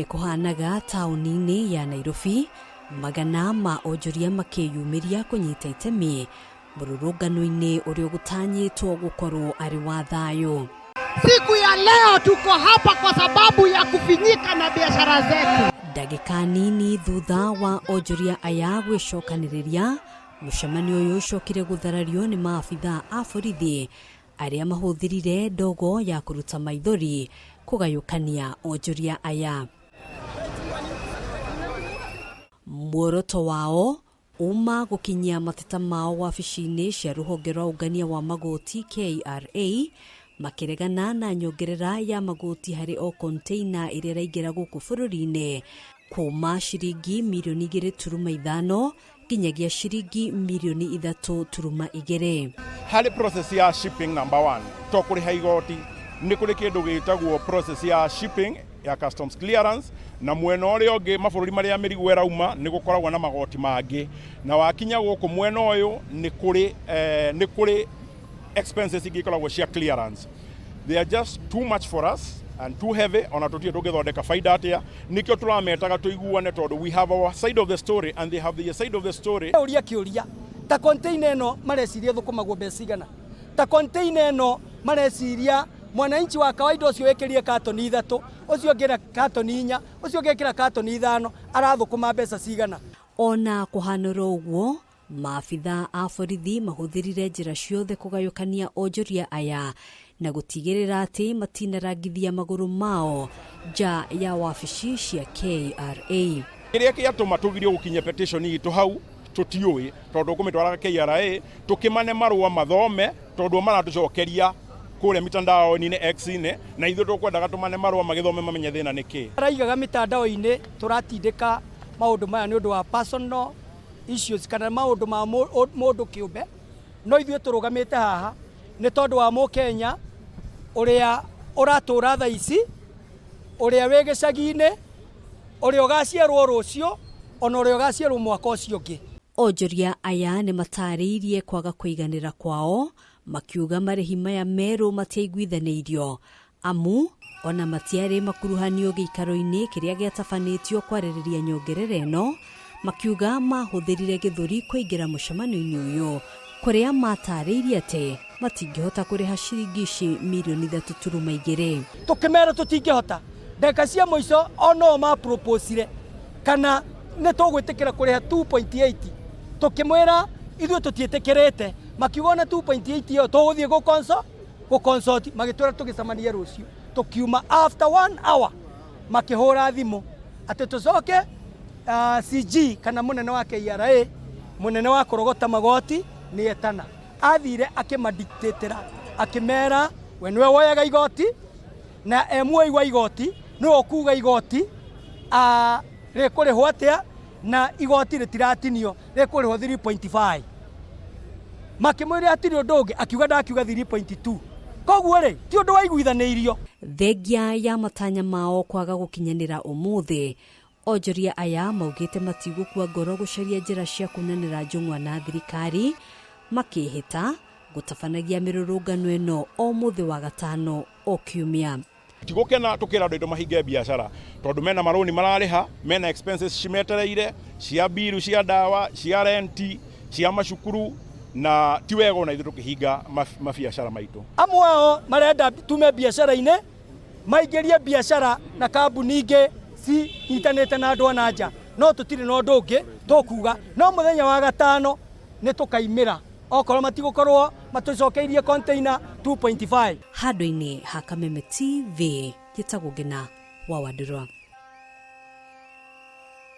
uria kuhanaga tauniini ya Nairobi, magana ma onjoria makiyumiria kunyita itemi mururungano-ini uria gutanyitwo gukorwo ari wa thayu. Siku ya leo tuko hapa kwa sababu ya kufinyika na biashara zetu. Ndagika nini thutha wa onjoria aya gwicokaniriria, mucemanio uyu ucokire gutharario ni maambithaa a borithi aria mahuthirire ndogo ya kuruta maithori kugayukania onjoria aya. Muoroto wao uma gukinyia mateta mao wabici-ini cia ruhonge rwa ungania wa magoti KRA, makiregana na nyongerera ya magoti hari o container iria raingira guku bururi-ini kuma ciringi mirioni 2.5 nginyagia ciringi mirioni 3.2. Hari process ya shipping number 1 to kuriha igoti ni kuri kindu gitagwo process ya shipping ya customs clearance, na mwena uria ungi mabururi maria mirigo erauma ni gukoragwo na magoti mangi, na wakinya guku mwena uyu ni kuri expenses igikoragwo cia clearance. They are just too much for us and too heavy on atutie tugithondeka faida atia, nikio turametaga tuiguane tondu we have our side of the story and they have their side of the story. Uria kiuria ta container eno mareciria thukumagwo mbeca igana, ta container eno mareciria mwananchi wa kawaida ucio wekirie katoni 3, ucio ngira katoni 4, ucio ngekira katoni 5, arathukuma mbeca cigana. Ona kuhanura uguo, maambithaa a borithi mahuthirire njira ciothe kugayukania onjoria aya na gutigirira ati matinarangithia maguru mao nja ya wabici cia KRA. Kiria kiatuma tugirio gukinya petition itu hau tutiui tondu kumitwaraga KRA tukimane marua mathome tondu maratucokeria kuria mitandao-ini X-ini, na ithu tukwendaga tumane marua magithome mamenye thina niki. Araigaga mitandao-ini turatindika maundu maya ni undu wa personal issues kana maundu ma mundu kiumbe, no ithuĩ turugamite haha ni tondu wa Mukenya uria uratura tha ici, uria wi gicagi-ini, uria ugaciarwo rucio, ona uria ugaciarwo mwaka ucio ungi. Onjoria aya ni matariirie kwaga kuiganira kwao, makiuga marihi maya meru matiaiguithanirio amu ona matiari makuruhanio giikaro-ini kiria giatabanitio kwaririria nyongerera eno, makiuga mahuthirire githuri kuingira mucemanio-ini uyu kuria matariirie ati matingihota kuriha ciringi mirioni 3.2. Tukimera tutingihota ndeka cia muico ono ma proposire kana ne tugwitikira kuriha 2.8, tukimwira ithuĩ tutietikirite, makiuga na 2.8 yo tuguthie gukonsult magitwira tugicamania rucio, tukiuma after 1 hour makihura thimu ati tucoke CG kana munene wa KRA, munene wa kurogota magoti ni etana athire akimadictatera akimera we niwe woyaga igoti na emwe igwa igoti no okuga igoti rikurihwo atia na igoti ritiratinio rikurihwo 3.5, makimwira atiri undu ungi akiuga ndakiuga 3.2. koguo ri ti undu waiguithanirio. Thengia ya matanya mao kwaga gukinyanira umuthi, onjoria aya maugite matigukua ngoro gucaria njira cia kunanira njung'wa na thirikari, makihita gutabanagia mirurungano eno o muthi wa gatano o kiumia. Tigukena tukira andu mahinge biashara tondu mena maroni marariha, mena expenses cimetereire cia biru cia dawa cia renti cia macukuru, na ti wega ona ithu tukihinga mabiashara maitu. Amwe ao marenda tume biashara-ini maingirie biashara na kambuni ingi si internet na andu ana nja, no tutire no undu ungi tukuga no muthenya wa gatano ni tukaimira okorwo matigukorwo matucokeirie container 2.5. Handu-ini ha Kameme TV gitagwo Ngina wa Wandurwa.